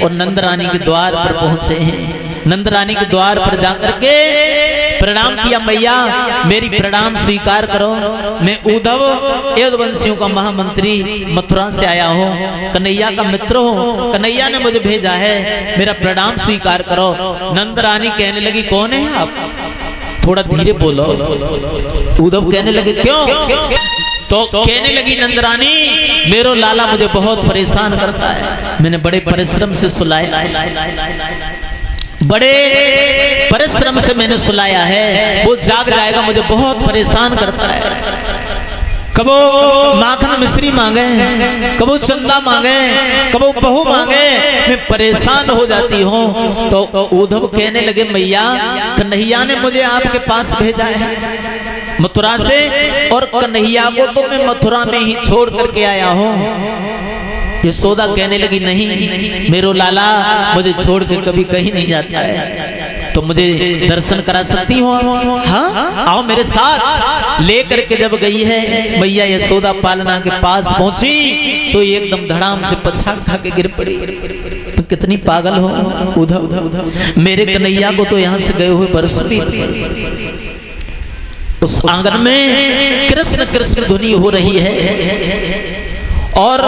और नंद रानी के द्वार पर पहुंचे हैं। नंद रानी के द्वार पर जाकर के प्रणाम किया, मैया मेरी प्रणाम स्वीकार करो, मैं उद्धव यदुवंशियों का महामंत्री मथुरा से आया हूँ, कन्हैया का मित्र हूँ, कन्हैया ने मुझे भेजा है, मेरा प्रणाम स्वीकार करो। नंद रानी कहने लगी कौन है आप, थोड़ा धीरे बोलो। उद्धव कहने लगे क्यों, तो कहने लगी नंद रानी मेरो लाला मुझे बहुत परेशान करता है, मैंने बड़े परिश्रम से सुलाया, बड़े परिश्रम से मैंने सुलाया है, वो जाग जाएगा, मुझे बहुत परेशान करता है। कबो माखन मिश्री मांगे, कबो चंदा मांगे, कबो बहू मांगे, मैं परेशान हो जाती हूँ। तो उद्धव कहने लगे मैया कन्हैया ने मुझे आपके पास भेजा है मथुरा से, और कन्हैया को तो मैं मथुरा में ही छोड़ करके आया हूँ। यशोदा कहने लगी नहीं, मेरो लाला मुझे छोड़ के कभी कहीं नहीं जाता है, तो मुझे दर्शन करा सकती हो? हाँ आओ मेरे साथ। लेकर के जब गई है मैया यशोदा पालना के पास पहुंची तो एकदम धड़ाम से पछाड़ खा के गिर पड़ी। तो कितनी पागल हो उद्धव, मेरे कन्हैया को तो यहाँ से गए हुए बरस बीत गए। उस आंगन में कृष्ण कृष्ण ध्वनि हो रही है और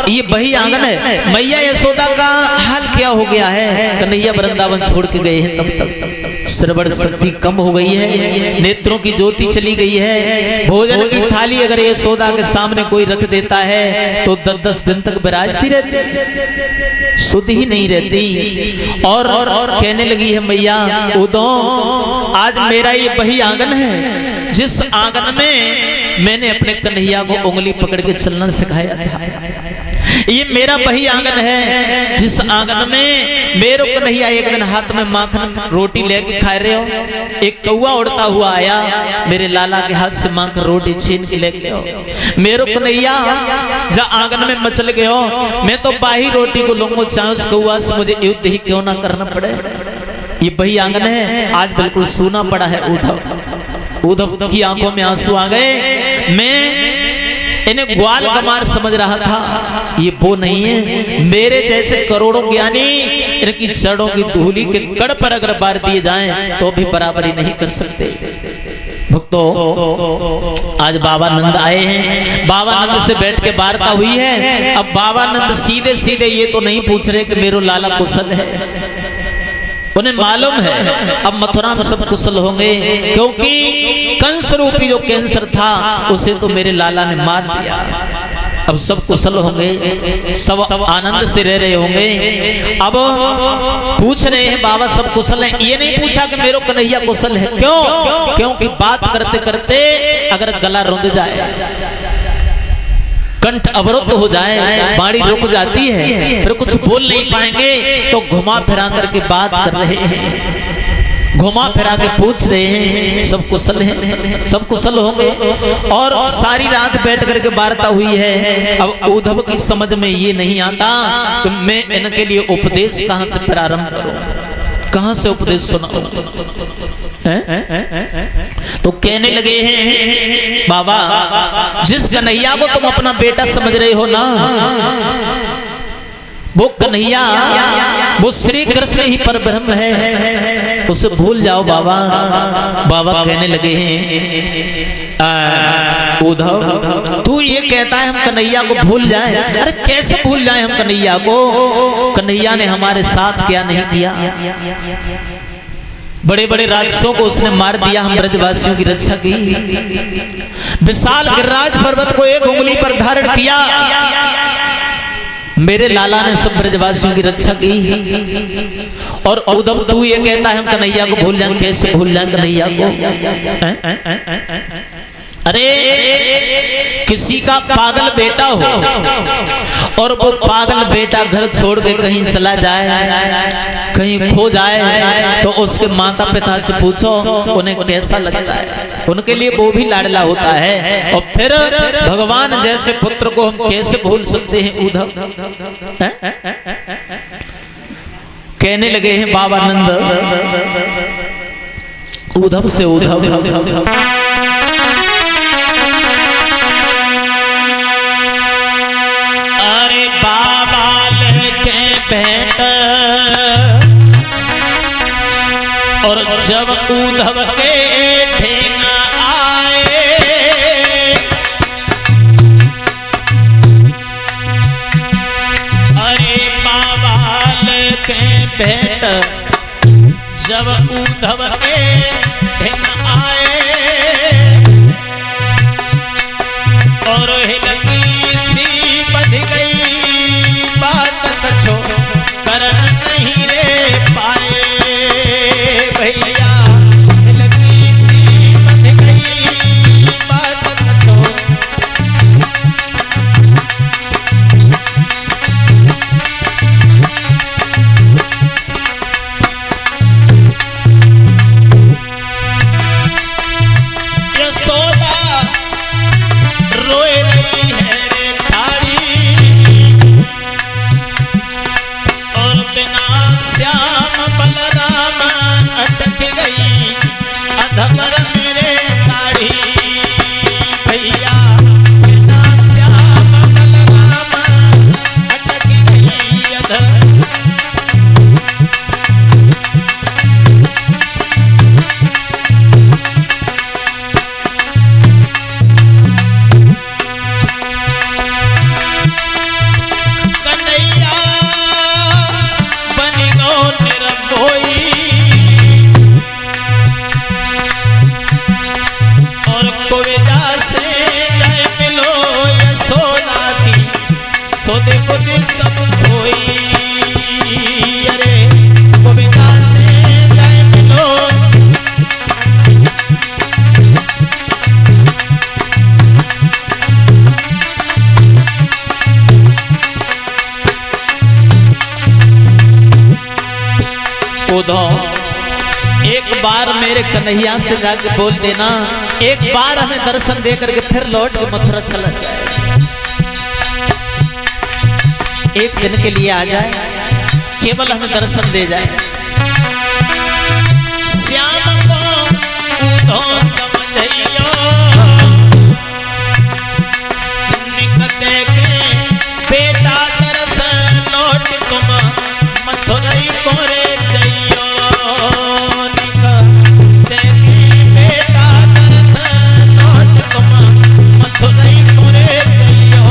ये वही आंगन है। मैया यशोदा का हाल क्या हो गया है, कन्हैया वृंदावन छोड़ के गए हैं, तब तक श्रवण शक्ति कम हो गई है, नेत्रों की ज्योति चली गई है। भोजन की थाली अगर यशोदा के सामने कोई रख देता है तो 10-10 दिन तक विराजती रहती, शुद्ध ही नहीं रहती। और कहने लगी है मैया उद्धव आज मेरा ये वही आंगन है जिस आंगन में मैंने अपने कन्हैया को उंगली पकड़ के चलना सिखाया था, ये मेरा वही आंगन है जिस आंगन में मेरे कन्हैया एक दिन हाथ में माखन रोटी लेके खा रहे हो, एक कौवा उड़ता हुआ आया मेरे लाला के हाथ से माखन रोटी छीन के लेके हो, मेरे कन्हैया जहाँ आंगन में मचल गए हो, मैं तो बाही रोटी को लूंगा चाहे उस कौवा से मुझे युद्ध ही क्यों ना करना पड़े। ये वही आंगन है, आज बिल्कुल सूना पड़ा है। उद्धव की आंखों में आंसू आ गए। मैं इन्हें ग्वाल गमार समझ रहा था, ये वो नहीं है। मेरे जैसे करोड़ों ज्ञानी इनकी चरणों की धूली के कड़ पर अगर बार दिए जाएं तो भी बराबरी नहीं कर सकते। भक्तों आज बाबा नंद आए हैं, बाबा नंद से बैठ के वार्ता हुई है। अब बाबा नंद सीधे सीधे ये तो नहीं पूछ रहे कि मेरा लाला कुशल है, उन्हें मालूम है अब मथुरा में सब कुशल होंगे, क्योंकि कंस रूपी जो कैंसर था उसे तो मेरे लाला ने मार दिया। अब सब कुशल होंगे, सब आनंद से रह रहे होंगे। अब पूछ रहे हैं बाबा सब कुशल हैं, ये नहीं पूछा कि मेरे कन्हैया कुशल है। क्यों? क्योंकि बात करते करते अगर गला रुंध जाए, कंठ अवरुद्ध हो जाए, बाणी रुक जाती है, फिर कुछ बोल नहीं पाएंगे, तो घुमा फिरा करके बात कर रहे हैं, घुमा फिरा के पूछ रहे हैं सब कुशल हैं, सब कुशल होंगे। और सारी रात बैठ करके वार्ता हुई है। अब उद्धव की समझ में ये नहीं आता कि मैं इनके लिए उपदेश कहाँ से प्रारंभ करूं, कहां से उपदेश सुनाऊं। तो कहने लगे हैं बाबा जिस कन्हैया को तुम अपना बेटा समझ रहे हो ना, वो कन्हैया वो श्री कृष्ण ही परब्रह्म है, उसे भूल जाओ बाबा। बाबा कहने लगे हैं उद्धव तू ये कहता है हम कन्हैया को भूल जाए, अरे कैसे भूल जाए हम कन्हैया को, कन्हैया ने हमारे साथ क्या नहीं किया, बड़े बड़े राक्षसों को उसने मार दिया, हम ब्रजवासियों की रक्षा की, विशाल गिरिराज पर्वत को एक उंगली पर धारण किया, मेरे लाला ने सब ब्रजवासियों की रक्षा की। और उद्धव तू ये कहता है हम कन्हैया को भूल जाए, कैसे भूल जाए कन्हैया को। अरे किसी का पागल बेटा हो और वो पागल बेटा घर छोड़ के कहीं चला जाए, कहीं खो जाए, तो उसके माता पिता से पूछो उन्हें कैसा लगता है, उनके लिए वो भी लाडला होता है। और फिर भगवान जैसे पुत्र को हम कैसे भूल सकते हैं उद्धव। कहने लगे हैं बाबा नंद उद्धव से, उद्धव और जब उद्धव के ठेंगा आए, अरे बाबाल के भेंट जब उद्धव के ठेंगा आए, और हिलकी सी बध गई बात कछो कर नहीं रे पाए भैया, हिलकी सी बध गई बात कछो यशोदा रोए रही है रे थारी, और बिना श्याम बलराम अटक गई अधमर मेरे तारी भैया, बिना श्याम बलराम अटक गई अधमर। सब खोई अरे गोविंदा से जाए मिलो, उद्धव एक बार मेरे कन्हैया से जाके बोल देना, एक बार हमें दर्शन दे करके फिर लौट के मथुरा चला जाए, एक दिन के लिए आ जाए, केवल हमें दर्शन दे जाए। श्याम को उद्धव समझइयो, निकते के बेटा दर्शन लौट तुम मथुरई कोरे जइयो, निकते के बेटा दर्शन लौट तुम मथुरई कोरे जइयो।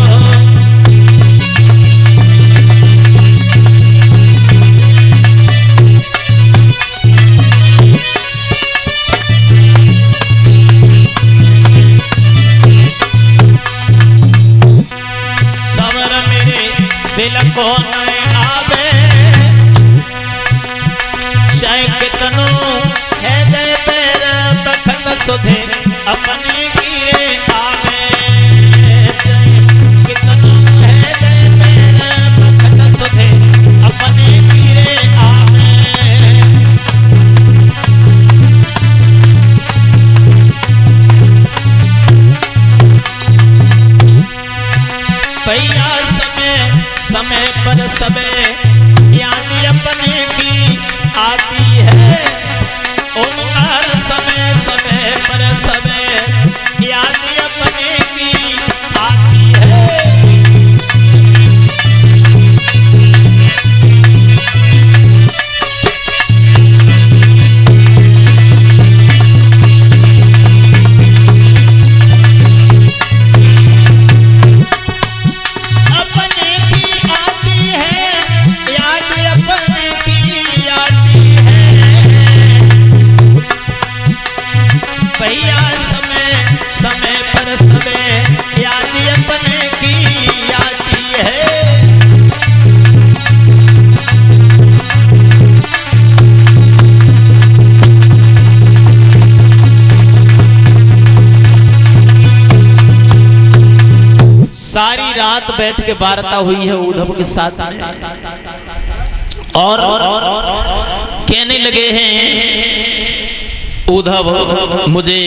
दिल को नहीं आवे चाहे कितनो है जय पैर बखत सुधे अपने किए आवे, कितनो है जय पैर बखत सुधे अपने किए आवे। भैया समय पर सबे यानी अपने की आती है, ओंकार समय समय पर सबे यानी अपने की आती है। सारी रात बैठ के वार्ता हुई है उद्धव के साथ में, और कहने लगे हैं उद्धव मुझे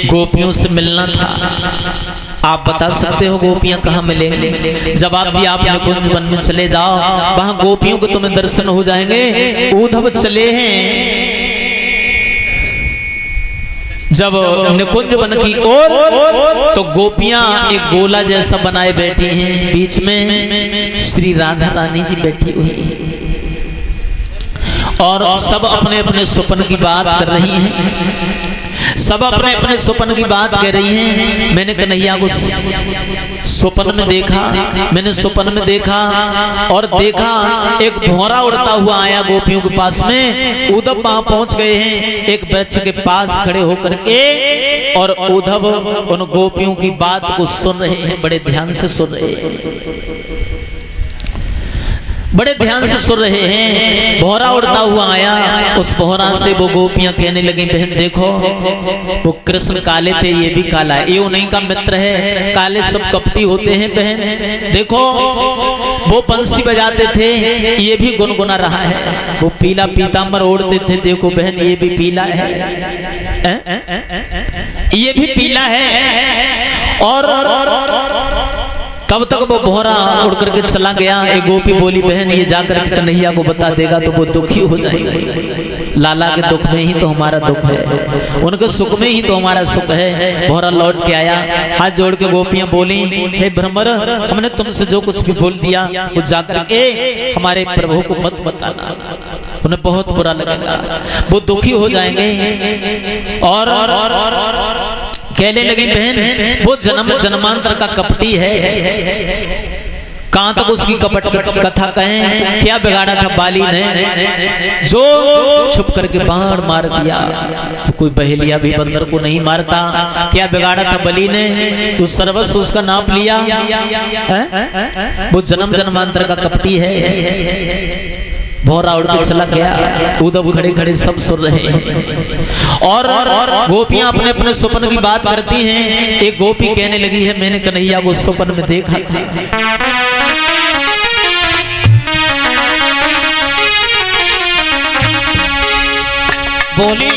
गोपियों से मिलना था, आप बता सकते हो गोपियां कहाँ मिलेंगे? जवाब दिया आपने कुंज वन में चले जाओ, वहां गोपियों को तुम्हें दर्शन हो जाएंगे। उद्धव चले हैं जब निकुंज वन की ओर, तो गोपियां एक गोला जैसा बनाए बैठी हैं, बीच में श्री राधा रानी जी बैठी हुई है, और सब अपने अपने स्वप्न की बात कर रही हैं, सब अपने अपने स्वप्न की बात कह रही हैं। मैंने कन्हैया को स्वप्न में देखा, मैंने स्वप्न में देखा और देखा एक भौरा उड़ता हुआ आया गोपियों के पास में। उद्धव वहां पहुंच गए हैं एक वृक्ष के पास खड़े होकर के, और उद्धव उन गोपियों की बात को सुन रहे हैं, बड़े ध्यान से सुन रहे हैं, बड़े ध्यान से सुन रहे हैं। भौरा उड़ता हुआ आया, उस भौरा से वो गोपियां कहने लगी, बहन देखो वो कृष्ण काले थे, ये भी काला है, ये उन्हीं का मित्र है, काले सब कपटी होते हैं। बहन देखो वो बंसी बजाते थे, ये भी गुनगुना रहा है, वो पीला पीतांबर ओढ़ते थे, देखो बहन ये भी पीला है, ये भी पीला है। और कब तक वो भौरा उड़ करके चला गया। एक गोपी बोली, बहन ये जाकर के कन्हैया को बता देगा तो वो दुखी हो जाएगा, लाला के दुख में ही तो हमारा दुख है, उनके सुख में ही तो हमारा सुख है। भौरा लौट के आया, हाथ जोड़ के गोपियां बोली, हे भ्रमर, हमने तुमसे जो कुछ भी बोल दिया वो जाकर के हमारे प्रभु को मत बताना, उन्हें बहुत बुरा लगेगा, वो दुखी हो जाएंगे। और कहने लगी, बहन वो जन्म जन्मांतर का कपटी है, कहां तक उसकी कपट कथा कहें। क्या बिगाड़ा था बाली ने जो छुप करके बाण मार दिया, कोई बहेलिया भी बंदर को नहीं मारता। क्या बिगाड़ा था बलि ने, तो सर्वस्व उसका नाप लिया है? वो जन्म जन्मांतर का कपटी है। भौरा उड़ के चला गया, उद्धव खड़े खड़े सब सुन रहे हैं। और गोपियां अपने अपने स्वप्न की बात करती हैं। एक गोपी कहने लगी है, मैंने कन्हैया को स्वप्न में देखा, बोली